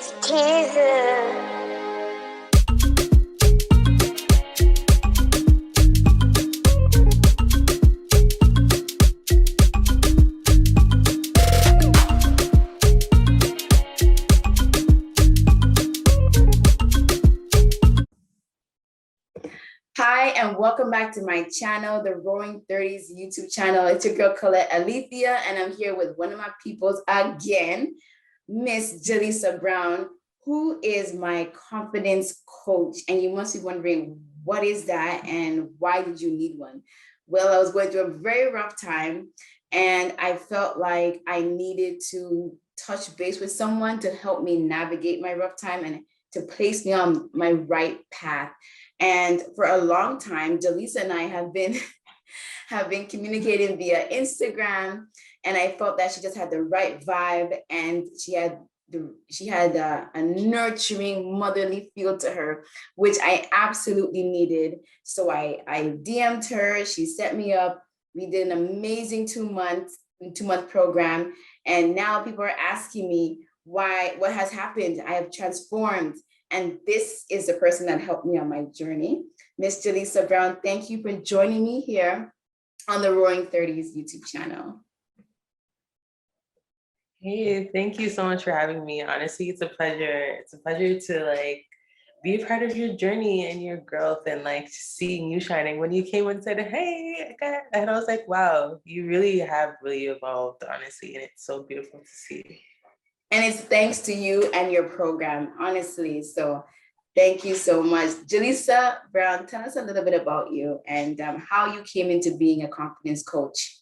It's teaser. Hi, and welcome back to my channel, the Roaring 30s YouTube channel. It's your girl, Colette Alethia, and I'm here with one of my peoples again, Miss Jillisa Brown, who is my confidence coach. And you must be wondering, what is that and why did you need one? Well, I was going through a very rough time, and I felt like I needed to touch base with someone to help me navigate my rough time and to place me on my right path. And for a long time, Jillisa and I have been communicating via Instagram, and I felt that she just had the right vibe, and she had a nurturing, motherly feel to her, which I absolutely needed. So I DM'd her. She set me up. We did an amazing 2-month program, and now people are asking me what has happened. I have transformed. And this is the person that helped me on my journey. Miss Jillisa Brown, thank you for joining me here on the Roaring 30s YouTube channel. Hey, thank you so much for having me. Honestly, it's a pleasure. It's a pleasure to be a part of your journey and your growth and seeing you shining. When you came and said, hey, and I was like, wow, you really have evolved, honestly. And it's so beautiful to see. And it's thanks to you and your program, honestly. So thank you so much. Jillisa Brown, tell us a little bit about you and how you came into being a confidence coach.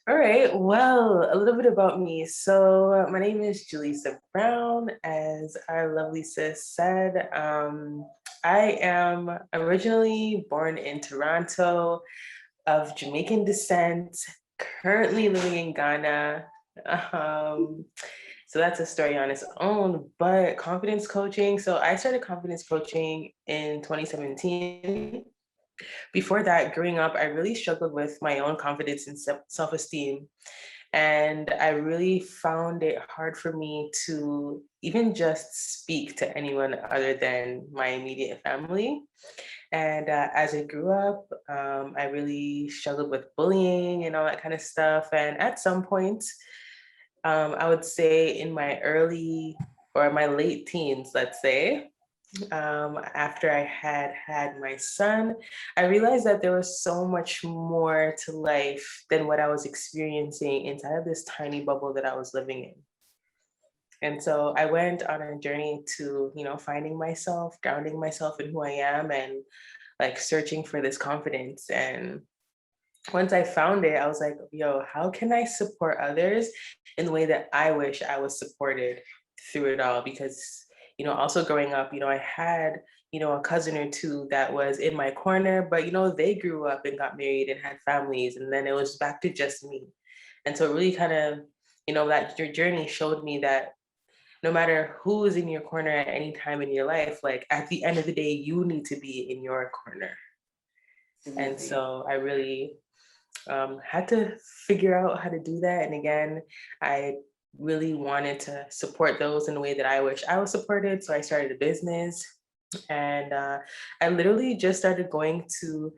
All right, well, a little bit about me. So my name is Jillisa Brown, as our lovely sis said. I am originally born in Toronto, of Jamaican descent, currently living in Ghana. So that's a story on its own, but confidence coaching. So I started confidence coaching in 2017. Before that, growing up, I really struggled with my own confidence and self-esteem. And I really found it hard for me to even just speak to anyone other than my immediate family. And as I grew up, I really struggled with bullying and all that kind of stuff. And at some point, I would say in my early or my late teens, let's say, after I had my son, I realized that there was so much more to life than what I was experiencing inside of this tiny bubble that I was living in. And so I went on a journey to, finding myself, grounding myself in who I am, and searching for this confidence. And once I found it, I was like, yo, how can I support others in the way that I wish I was supported through it all? Because, also growing up, I had, a cousin or two that was in my corner, but, they grew up and got married and had families. And then it was back to just me. And so it really kind of, that your journey showed me that no matter who is in your corner at any time in your life, at the end of the day, you need to be in your corner. Mm-hmm. And so I really had to figure out how to do that. And again, I really wanted to support those in the way that I wish I was supported. So I started a business, and I literally just started going to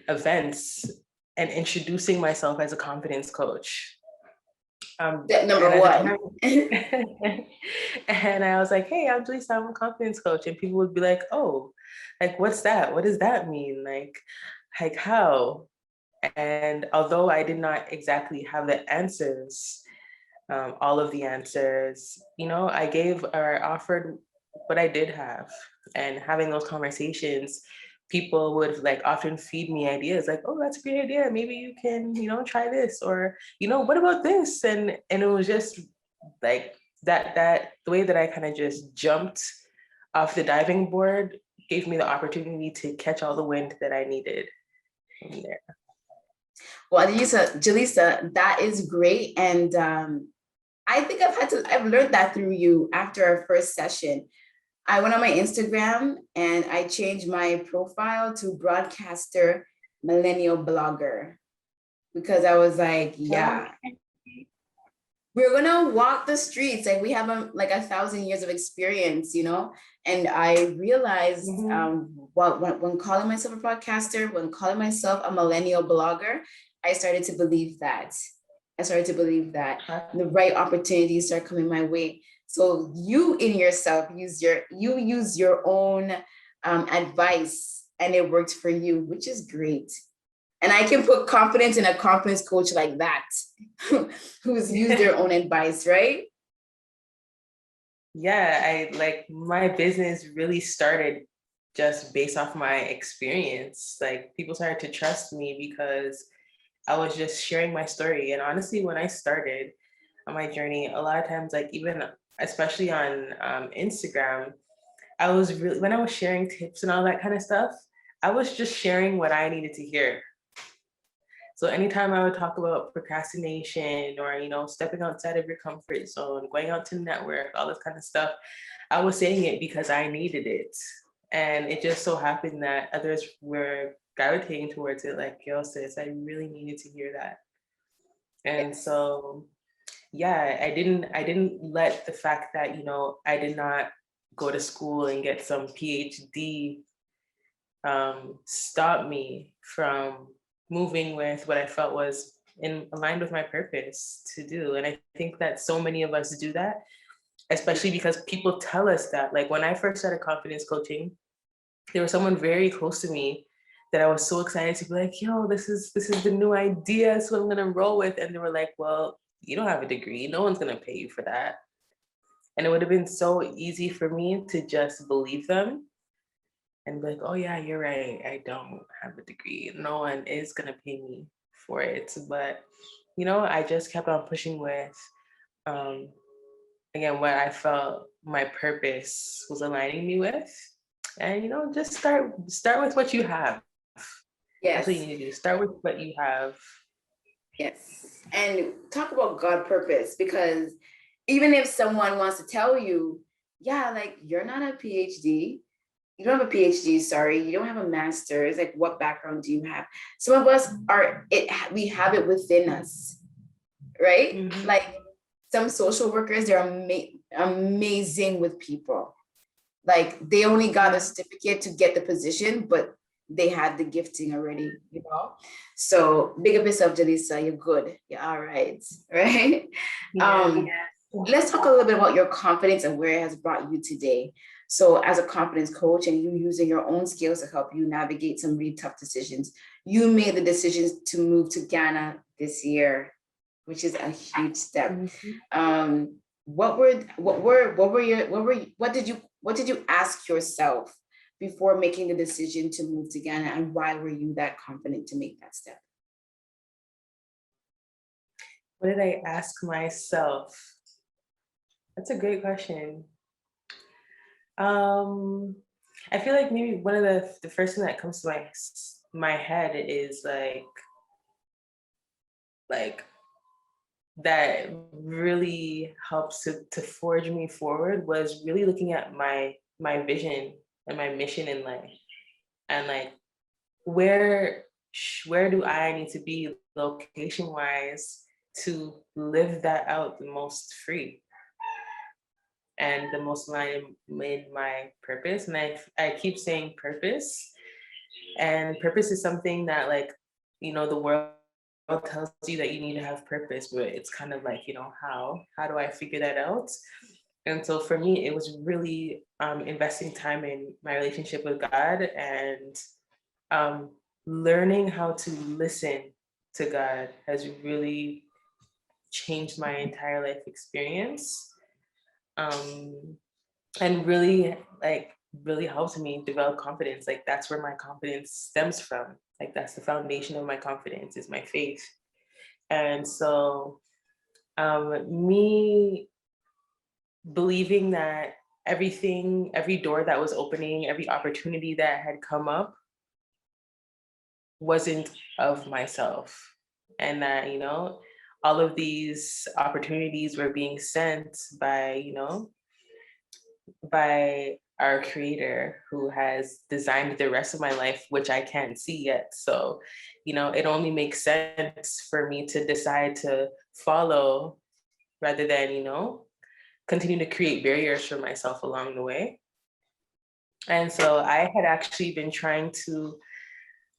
events and introducing myself as a confidence coach. Number one. And I was like, hey, I'm Jillisa, I'm a confidence coach. And people would be like, oh, what's that? What does that mean? Like how? And although I did not exactly have the answers, all of the answers, I gave or offered what I did have. And having those conversations, people would often feed me ideas oh, that's a great idea. Maybe you can, try this, or, what about this? And it was just that the way that I kind of just jumped off the diving board gave me the opportunity to catch all the wind that I needed from there. Well, Jillisa, that is great. And I think I've learned that through you after our first session. I went on my Instagram and I changed my profile to broadcaster millennial blogger, because I was like, yeah, we're gonna walk the streets like we have like 1,000 years of experience, And I realized when calling myself a podcaster, when calling myself a millennial blogger, I started to believe that. The right opportunities start coming my way. So you in yourself use your own advice, and it worked for you, which is great. And I can put confidence in a confidence coach like that, who's used their own advice, right? Yeah, my business really started just based off my experience. Like people started to trust me because I was just sharing my story. And honestly, when I started on my journey, a lot of times, like even especially on Instagram, when I was sharing tips and all that kind of stuff, I was just sharing what I needed to hear. So anytime I would talk about procrastination or, stepping outside of your comfort zone, going out to network, all this kind of stuff, I was saying it because I needed it. And it just so happened that others were gravitating towards it, like, yo, sis, I really needed to hear that. And so, yeah, I didn't let the fact that, I did not go to school and get some PhD stop me from moving with what I felt was aligned with my purpose to do. And I think that so many of us do that, especially because people tell us that. Like when I first started confidence coaching, there was someone very close to me that I was so excited to be like, yo, this is the new idea, so I'm gonna roll with. And they were like, well, you don't have a degree, no one's gonna pay you for that. And it would have been so easy for me to just believe them and be like, oh yeah, you're right, I don't have a degree, no one is gonna pay me for it. But I just kept on pushing with again what I felt my purpose was aligning me with. And just start with what you have. That's what you Yes. need to do. Start with what you have. Yes. And talk about God purpose, because even if someone wants to tell you, yeah, like you're not a PhD, you don't have a PhD, sorry, you don't have a master's, like what background do you have? Some of us we have it within us, right? Mm-hmm. Like some social workers, they're amazing with people. Like they only got a certificate to get the position, but they had the gifting already. So big up yourself, Jillisa, you're good. You're all right, right? Yeah. Let's talk a little bit about your confidence and where it has brought you today. So as a confidence coach and you using your own skills to help you navigate some really tough decisions, you made the decisions to move to Ghana this year, which is a huge step. Mm-hmm. What did you ask yourself before making the decision to move to Ghana, and why were you that confident to make that step? What did I ask myself? That's a great question. I feel like maybe one of the first thing that comes to my head is like that really helps to forge me forward was really looking at my vision and my mission in life, and like where do I need to be location wise to live that out the most free and the most aligned in my purpose. And I keep saying purpose, and purpose is something that the world tells you that you need to have purpose, but it's kind of like, how do I figure that out? And so for me, it was really investing time in my relationship with God, and learning how to listen to God has really changed my entire life experience. And really helped me develop confidence. Like that's where my confidence stems from. Like that's the foundation of my confidence, is my faith. And so me believing that every door that was opening, every opportunity that had come up wasn't of myself, and that all of these opportunities were being sent by our creator, who has designed the rest of my life, which I can't see yet. So it only makes sense for me to decide to follow rather than, continue to create barriers for myself along the way. And so I had actually been trying to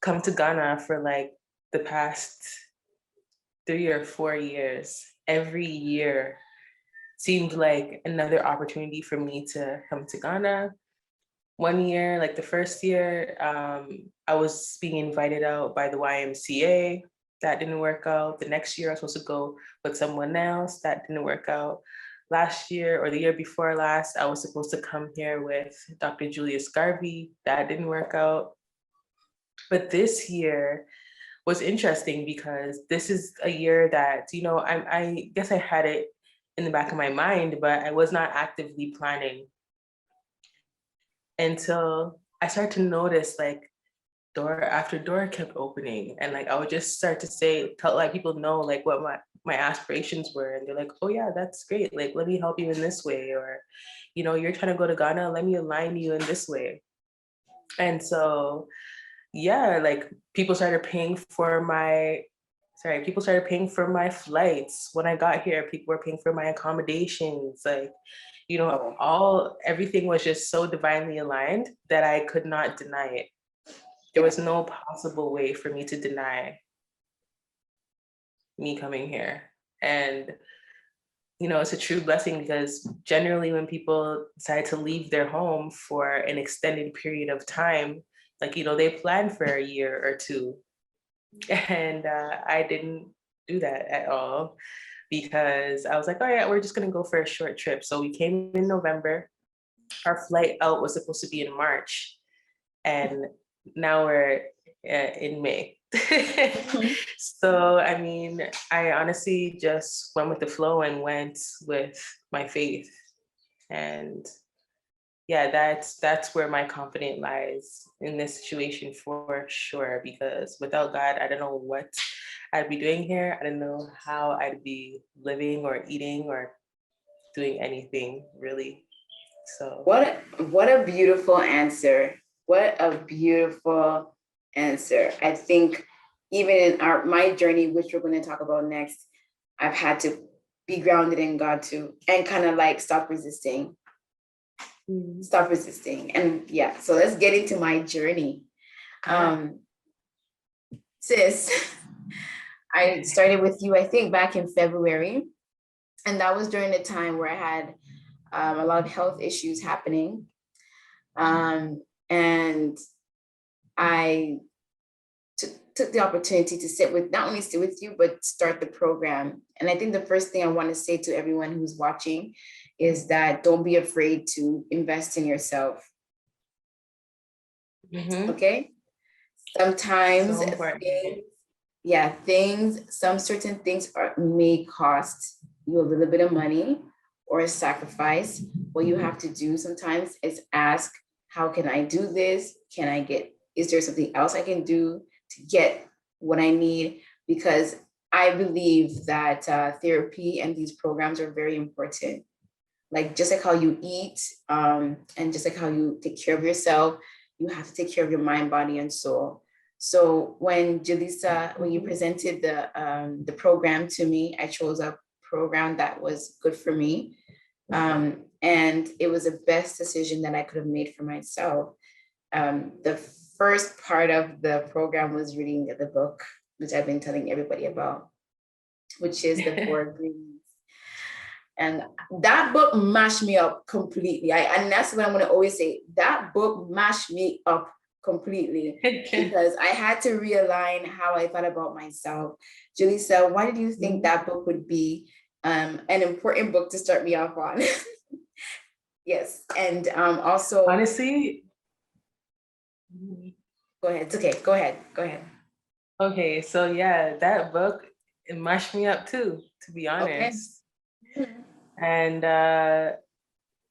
come to Ghana for like the past 3 or 4 years. Every year seemed like another opportunity for me to come to Ghana. One year, like the first year, I was being invited out by the YMCA. That didn't work out. The next year, I was supposed to go with someone else. That didn't work out. Last year, or the year before last, I was supposed to come here with Dr. Julius Garvey. That didn't work out. But this year was interesting because this is a year that, I guess I had it in the back of my mind, but I was not actively planning until I started to notice like door after door kept opening. And like I would just start to tell like people know like what my aspirations were. And they're like, oh yeah, that's great. Like, let me help you in this way. Or, you're trying to go to Ghana, let me align you in this way. And so, yeah, like people started paying for my flights. When I got here, people were paying for my accommodations. Like, everything was just so divinely aligned that I could not deny it. There was no possible way for me to deny me coming here. And, it's a true blessing because generally when people decide to leave their home for an extended period of time, like, they plan for a year or two. And I didn't do that at all because I was like, oh yeah, we're just going to go for a short trip. So we came in November. Our flight out was supposed to be in March. And now we're in May. So, I mean, I honestly just went with the flow and went with my faith. And yeah, that's where my confidence lies in this situation for sure, because without God, I don't know what I'd be doing here. I don't know how I'd be living or eating or doing anything really. So what a beautiful answer. What a beautiful answer. I think even in my journey, which we're going to talk about next, I've had to be grounded in God too, and kind of like stop resisting. And yeah, so let's get into my journey. Sis, I started with you, I think back in February, and that was during the time where I had a lot of health issues happening. And I took the opportunity to not only sit with you, but start the program. And I think the first thing I want to say to everyone who's watching is that don't be afraid to invest in yourself. Okay? Sometimes some certain things may cost you a little bit of money or a sacrifice. What you have to do sometimes is ask, how can I do this? Is there something else I can do to get what I need? Because I believe that therapy and these programs are very important. Like just like how you eat, and just like how you take care of yourself, you have to take care of your mind, body, and soul. So when you presented the program to me, I chose a program that was good for me. And it was the best decision that I could have made for myself. The first part of the program was reading the book, which I've been telling everybody about, which is The Four Agreements. And that book mashed me up completely. And that's what I'm going to always say. That book mashed me up completely because I had to realign how I thought about myself. Jillisa, why did you think that book would be an important book to start me off on? Yes. And also, honestly, go ahead. It's okay. Go ahead. Okay. So yeah, that book, it mashed me up too, to be honest. Okay. And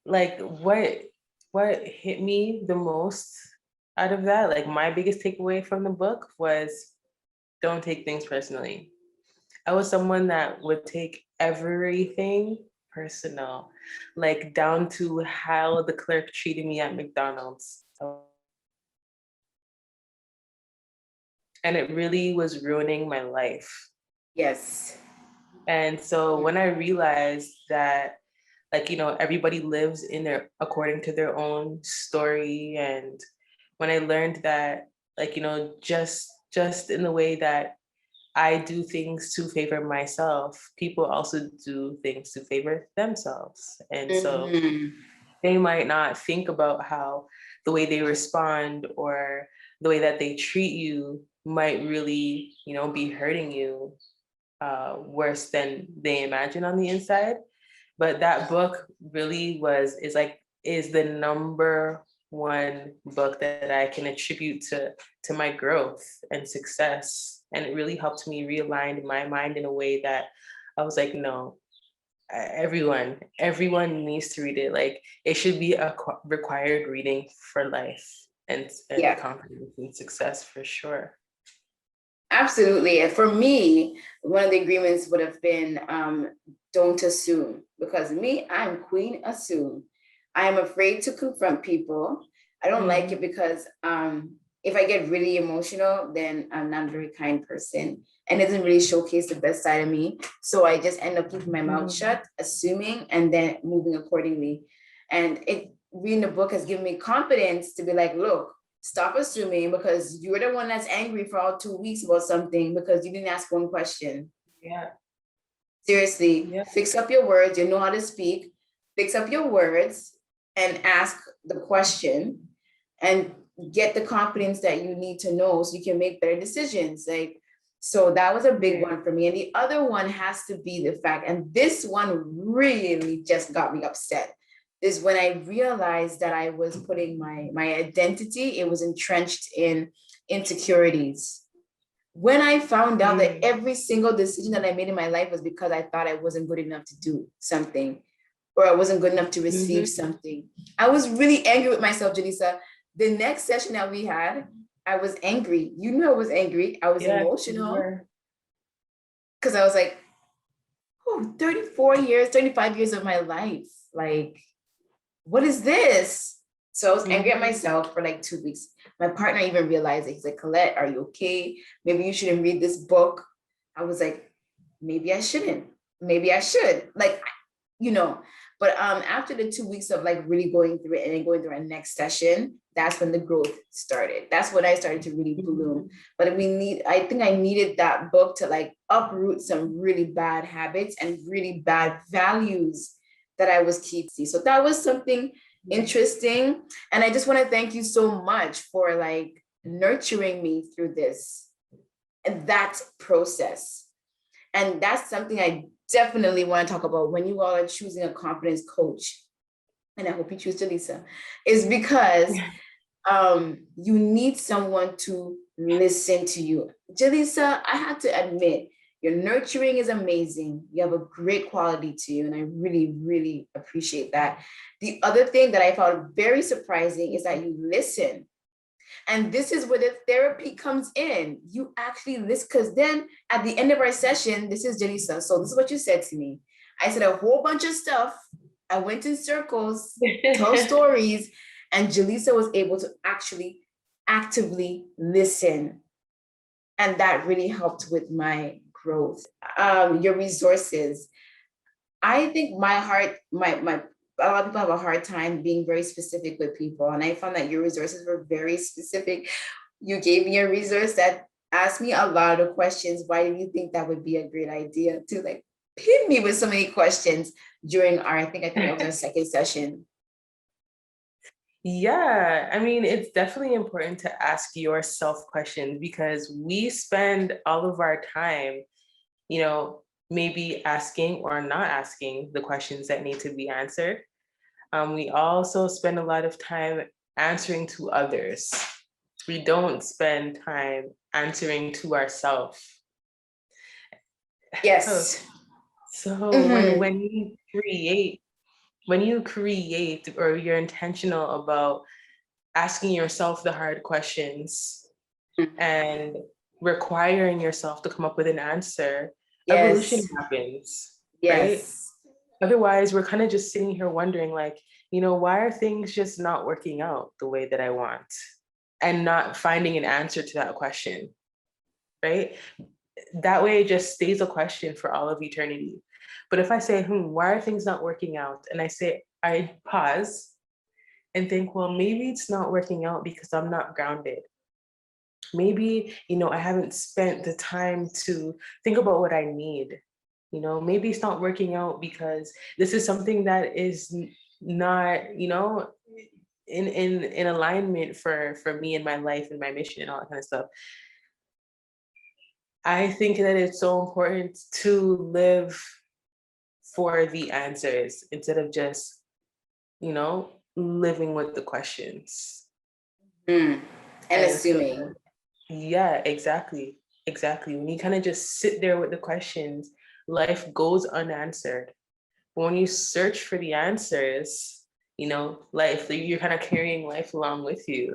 like what hit me the most out of that, like my biggest takeaway from the book was don't take things personally. I was someone that would take everything personal, like down to how the clerk treated me at McDonald's. And it really was ruining my life. Yes. And so when I realized that, like, you know, everybody lives in their, according to their own story. And when I learned that, like, you know, just in the way that I do things to favor myself, people also do things to favor themselves. And so Mhm. they might not think about how the way they respond or the way that they treat you might really, you know, be hurting you worse than they imagine on the inside. But that book really is the number one book that I can attribute to my growth and success. And it really helped me realign my mind in a way that I was like, no, everyone needs to read it. Like, it should be a required reading for life and Yeah. confidence and success for sure. Absolutely. And for me, one of the agreements would have been don't assume, because me, I'm Queen Assume. I am afraid to confront people. I don't like it because if I get really emotional, then I'm not a very kind person and it doesn't really showcase the best side of me. So I just end up keeping my mouth shut, assuming, and then moving accordingly. And reading the book has given me confidence to be like, look, stop assuming, because you're the one that's angry for all 2 weeks about something because you didn't ask one question. Yeah. Seriously, Yeah. fix up your words. You know how to speak. Fix up your words and ask the question and get the confidence that you need to know so you can make better decisions. Like, so that was a big one for me. And the other one has to be the fact, and this one really just got me upset, is when I realized that I was putting my identity, it was entrenched in insecurities. When I found out that every single decision that I made in my life was because I thought I wasn't good enough to do something, or I wasn't good enough to receive something, I was really angry with myself, Jillisa. The next session that we had, I was angry. You know, I was angry. I was emotional because I was like, oh, 34 years, 35 years of my life. Like, what is this? So I was angry at myself for like 2 weeks. My partner even realized it. He's like, Colette, are you okay? Maybe you shouldn't read this book. I was like, maybe I shouldn't. Maybe I should. Like, you know, but after the 2 weeks of like really going through it and then going through our next session, that's when the growth started. That's when I started to really bloom. But I think I needed that book to like uproot some really bad habits and really bad values that I was keeping. So that was something interesting. And I just want to thank you so much for like nurturing me through this and that process. And that's something I definitely want to talk about when you all are choosing a confidence coach. And I hope you choose Jillisa, is because you need someone to listen to you. Jillisa, I have to admit, your nurturing is amazing. You have a great quality to you, and I really, really appreciate that. The other thing that I found very surprising is that you listen. And this is where the therapy comes in. You actually listen, because then at the end of our session, this is Jillisa. So this is what you said to me. I said a whole bunch of stuff. I went in circles, told stories, and Jillisa was able to actually actively listen. And that really helped with my growth. Your resources. I think my heart, a lot of people have a hard time being very specific with people. And I found that your resources were very specific. You gave me a resource that asked me a lot of questions. Why do you think that would be a great idea to like pin me with so many questions during I think that was our second session. Yeah, I mean, it's definitely important to ask yourself questions because we spend all of our time, you know, maybe asking or not asking the questions that need to be answered. We also spend a lot of time answering to others. We don't spend time answering to ourselves. Yes. So when you create or you're intentional about asking yourself the hard questions and requiring yourself to come up with an answer, evolution happens, right? Otherwise, we're kind of just sitting here wondering, like, you know, why are things just not working out the way that I want? And not finding an answer to that question, right? that way it just stays a question for all of eternity. But if I say, why are things not working out? And I pause and think, well, maybe it's not working out because I'm not grounded. Maybe, I haven't spent the time to think about what I need. Maybe it's not working out because this is something that is not, in alignment for me and my life and my mission and all that kind of stuff. I think that it's so important to live for the answers instead of just, living with the questions. And assuming. So, yeah, exactly. When you kind of just sit there with the questions, life goes unanswered. But when you search for the answers, you're kind of carrying life along with you.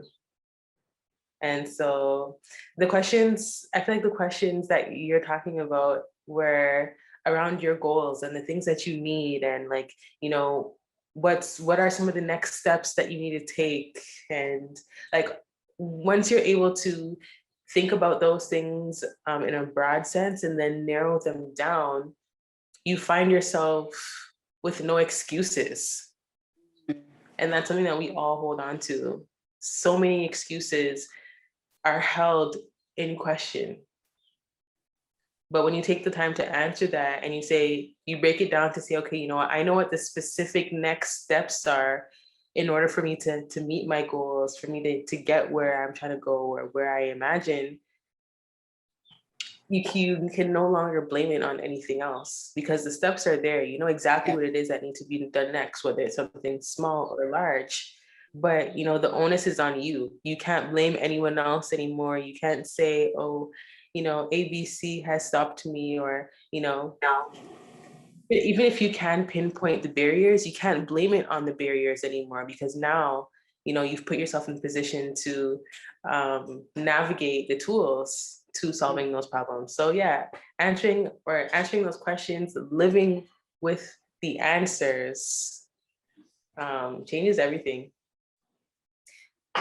And so I feel like the questions that you're talking about were around your goals and the things that you need, and what are some of the next steps that you need to take. And once you're able to think about those things in a broad sense and then narrow them down, you find yourself with no excuses. And that's something that we all hold on to. So many excuses are held in question. But when you take the time to answer that and you break it down to say, okay, I know what the specific next steps are in order for me to meet my goals, for me to get where I'm trying to go or where I imagine, you can no longer blame it on anything else because the steps are there. You know exactly what it is that needs to be done next, whether it's something small or large. But the onus is on you. You can't blame anyone else anymore. You can't say, oh, ABC has stopped me, or no. Even if you can pinpoint the barriers, you can't blame it on the barriers anymore, because now you've put yourself in a position to navigate the tools to solving those problems. So yeah, answering those questions, living with the answers, changes everything.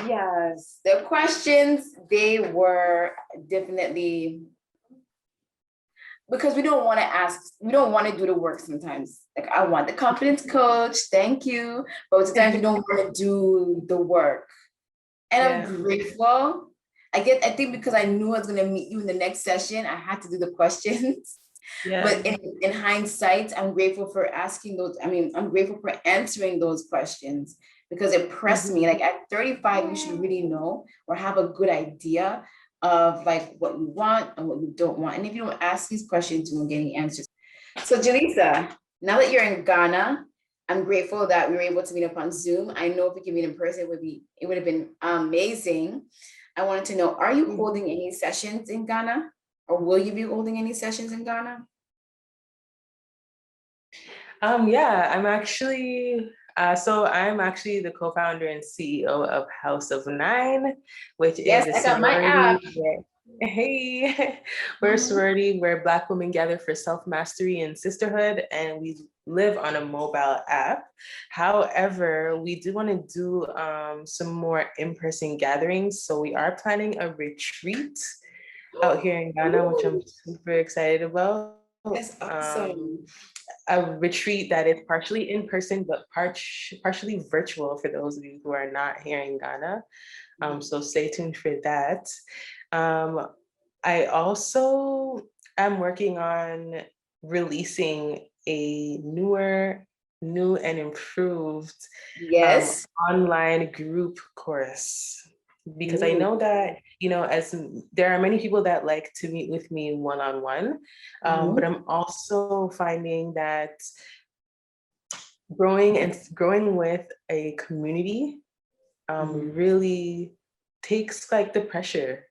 Yes, the questions, they were definitely, because we don't want to do the work sometimes. Like, I want the confidence coach, thank you, but sometimes you don't want to do the work. And I'm grateful. I think because I knew I was going to meet you in the next session, I had to do the questions. Yeah. But in hindsight, I'm grateful for asking those. I'm grateful for answering those questions, because it pressed me. Like, at 35, you should really know or have a good idea of what you want and what you don't want. And if you don't ask these questions, you won't get any answers. So Jillisa, now that you're in Ghana, I'm grateful that we were able to meet up on Zoom. I know if we could meet in person, it would have been amazing. I wanted to know, are you holding any sessions in Ghana, or will you be holding any sessions in Ghana? Yeah, I'm actually the co-founder and CEO of House of Nine, which is a sorority. We're a sorority where Black women gather for self-mastery and sisterhood, and we live on a mobile app. However, we do want to do some more in-person gatherings. So we are planning a retreat out here in Ghana, which I'm super excited about. That's awesome. A retreat that is partially in person, but partially virtual for those of you who are not here in Ghana. So stay tuned for that. I also am working on releasing a new and improved online group course, because I know that, as there are many people that like to meet with me one-on-one, but I'm also finding that growing with a community really takes the pressure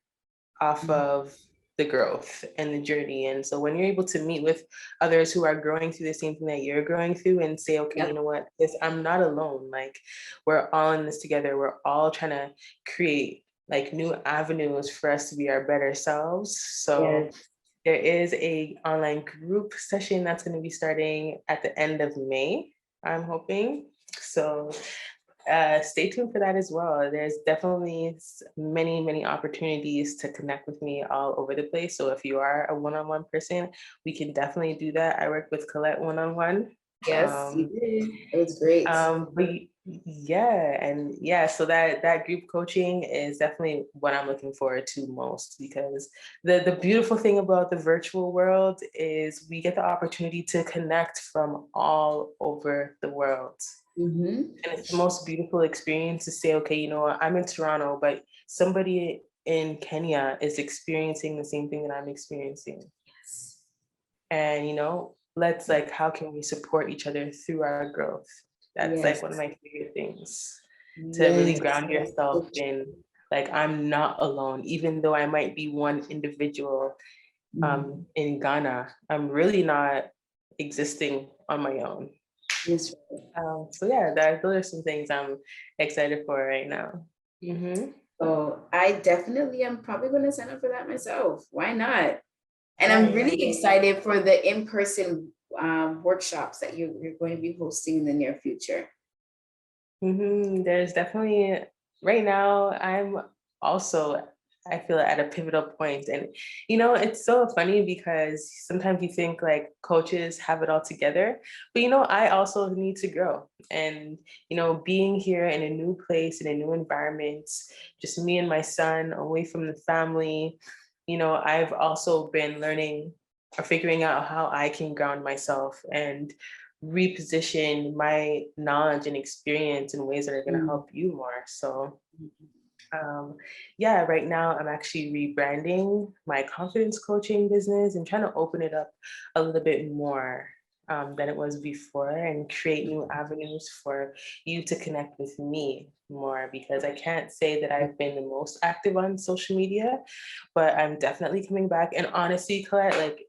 off of the growth and the journey. And so when you're able to meet with others who are growing through the same thing that you're going through and say, okay, you know what, I'm not alone. We're all in this together. We're all trying to create new avenues for us to be our better selves. So there is a online group session that's going to be starting at the end of May, I'm hoping. So stay tuned for that as well. There's definitely many, many opportunities to connect with me all over the place. So if you are a one-on-one person, we can definitely do that. I work with Colette one-on-one. Yes, you did. It was great. So that group coaching is definitely what I'm looking forward to most, because the beautiful thing about the virtual world is we get the opportunity to connect from all over the world. Mm-hmm. And it's the most beautiful experience to say, okay, you know what, I'm in Toronto, but somebody in Kenya is experiencing the same thing that I'm experiencing. Yes. And, you know, how can we support each other through our growth? That's like Yes. one of my favorite things, to really Yes. ground yourself in, like, I'm not alone, even though I might be one individual in Ghana, I'm really not existing on my own. Yes. So yeah, those are some things I'm excited for right now. Mm-hmm. So I definitely am probably going to sign up for that myself. Why not? And Yeah, I'm yeah. really excited for the in-person workshops that you're going to be hosting in the near future. There's definitely, right now, I feel at a pivotal point. And, you know, it's so funny because sometimes you think like coaches have it all together, but, you know, I also need to grow. And, you know, being here in a new place, in a new environment, just me and my son away from the family, you know, I've also been learning or figuring out how I can ground myself and reposition my knowledge and experience in ways that are going to help you more. So right now I'm actually rebranding my confidence coaching business and trying to open it up a little bit more than it was before, and create new avenues for you to connect with me more, because I can't say that I've been the most active on social media, but I'm definitely coming back. And honestly, Colette, like,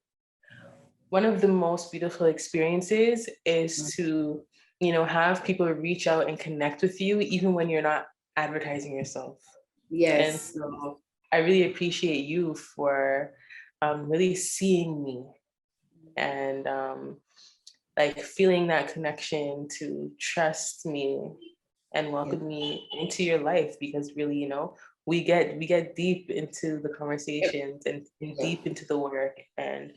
one of the most beautiful experiences is to, you know, have people reach out and connect with you, even when you're not advertising yourself. And Yes. so I really appreciate you for really seeing me and like feeling that connection to trust me and welcome me into your life, because really, you know, we get deep into the conversations and deep into the work. And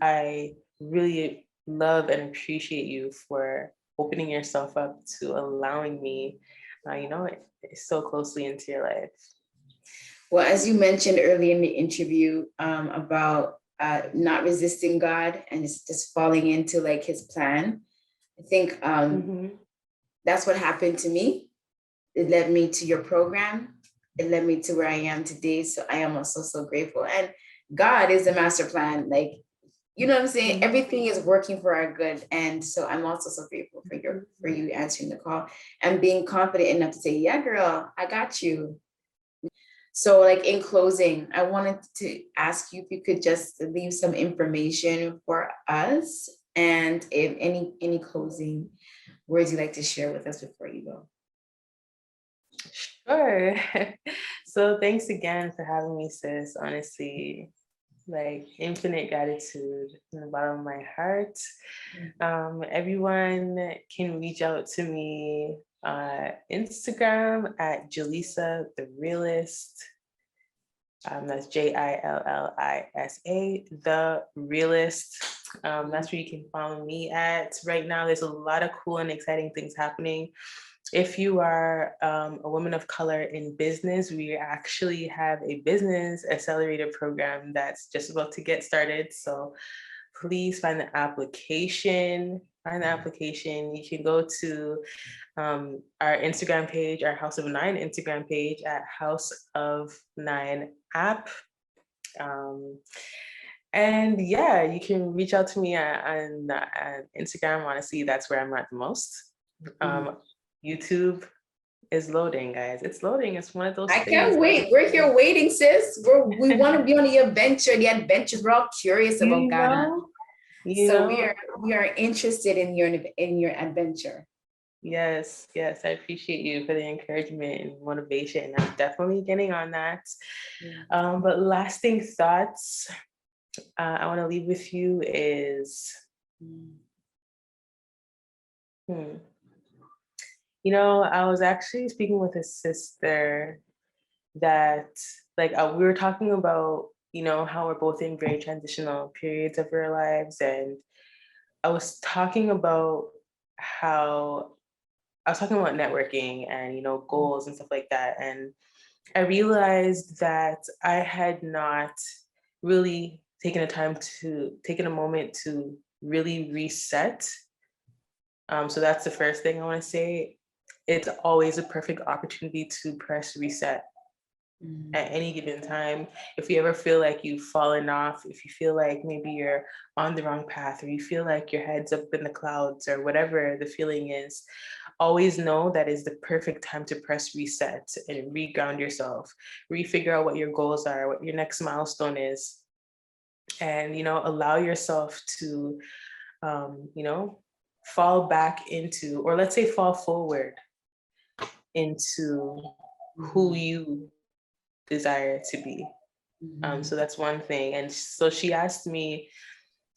I really love and appreciate you for opening yourself up to allowing me, you know, so closely into your life. Well, as you mentioned earlier in the interview about not resisting God and just falling into like his plan, I think that's what happened to me. It led me to your program. It led me to where I am today. So I am also so grateful. And God is the master plan. Like, you know what I'm saying? Everything is working for our good. And so I'm also so grateful for you answering the call and being confident enough to say, yeah, girl, I got you. So like in closing, I wanted to ask you if you could just leave some information for us, and if any closing words you'd like to share with us before you go. Sure. So thanks again for having me, sis. Honestly, like, infinite gratitude from the bottom of my heart. Everyone can reach out to me Instagram at Jillisa the Realist. That's Jillisa, the Realist. That's where you can follow me at. Right now, there's a lot of cool and exciting things happening. If you are a woman of color in business, we actually have a business accelerator program that's just about to get started. So please find the application. You can go to our Instagram page, our House of Nine Instagram page at House of Nine app. And yeah, you can reach out to me on Instagram. Honestly, that's where I'm at the most. YouTube is loading, guys. It's loading. It's one of those I things. can't wait. We're here waiting, sis. We want to be on the adventure. The adventures. We're all curious about Ghana. So we are interested in your adventure. Yes, I appreciate you for the encouragement and motivation. I'm definitely getting on that. But lasting thoughts I want to leave with you is, I was actually speaking with a sister that we were talking about, how we're both in very transitional periods of our lives. And I was talking about networking and, goals and stuff like that. And I realized that I had not really taken a moment to really reset. So that's the first thing I want to say. It's always a perfect opportunity to press reset at any given time. If you ever feel like you've fallen off, if you feel like maybe you're on the wrong path, or you feel like your head's up in the clouds, or whatever the feeling is, always know that is the perfect time to press reset and reground yourself, refigure out what your goals are, what your next milestone is, and allow yourself to fall back into, or let's say fall forward into who you desire to be. So that's one thing. And so she asked me,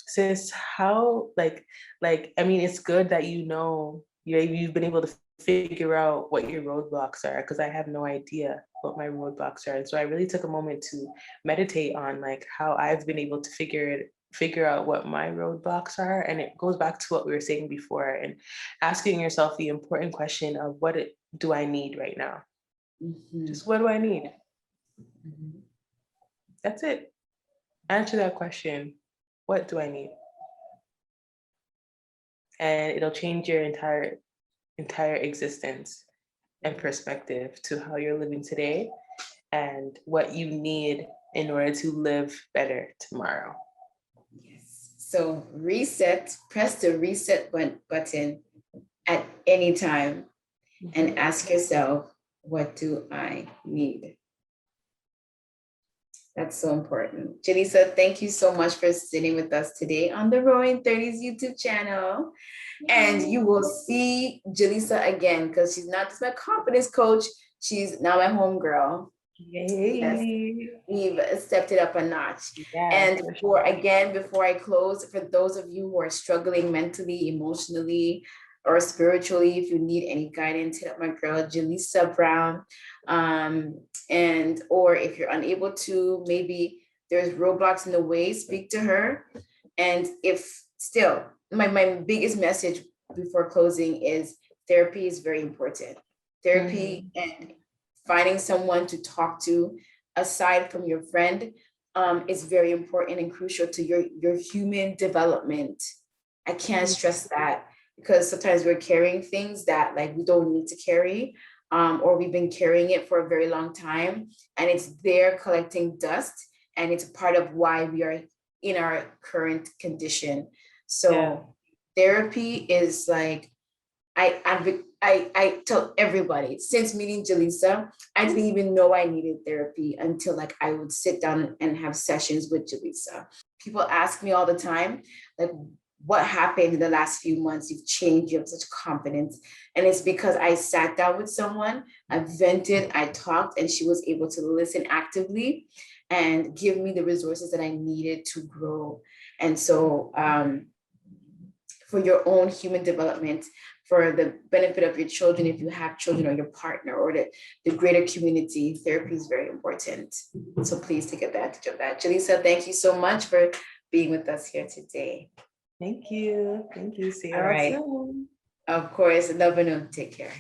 sis, how, it's good that you've been able to figure out what your roadblocks are, because I have no idea what my roadblocks are. And so I really took a moment to meditate on how I've been able to figure out what my roadblocks are. And it goes back to what we were saying before, and asking yourself the important question of do I need right now? Just what do I need? That's it. Answer that question. What do I need? And it'll change your entire existence and perspective to how you're living today and what you need in order to live better tomorrow. Yes. So press the reset button at any time and ask yourself, what do I need? That's so important. Jillisa, thank you so much for sitting with us today on the Roaring 30s YouTube channel. And you will see Jillisa again, because she's not just my confidence coach, she's now my homegirl. Yay. Yes, we've stepped it up a notch. Yeah, and before I close, for those of you who are struggling mentally, emotionally, or spiritually, if you need any guidance, hit up my girl Jillisa Brown. Or if you're unable to, maybe there's roadblocks in the way, speak to her. And if still, my biggest message before closing is therapy is very important. Therapy and finding someone to talk to aside from your friend is very important and crucial to your human development. I can't stress that, because sometimes we're carrying things that we don't need to carry, or we've been carrying it for a very long time, and it's there collecting dust, and it's part of why we are in our current condition. So therapy is I tell everybody, since meeting Jillisa, I didn't even know I needed therapy until I would sit down and have sessions with Jillisa. People ask me all the time, what happened in the last few months? You've changed, you have such confidence. And it's because I sat down with someone, I vented, I talked, and she was able to listen actively and give me the resources that I needed to grow. And so for your own human development, for the benefit of your children, if you have children, or your partner, or the greater community, therapy is very important. So please take advantage of that. Jillisa, thank you so much for being with us here today. Thank you. See you all right. Soon. Of course. Love and take care.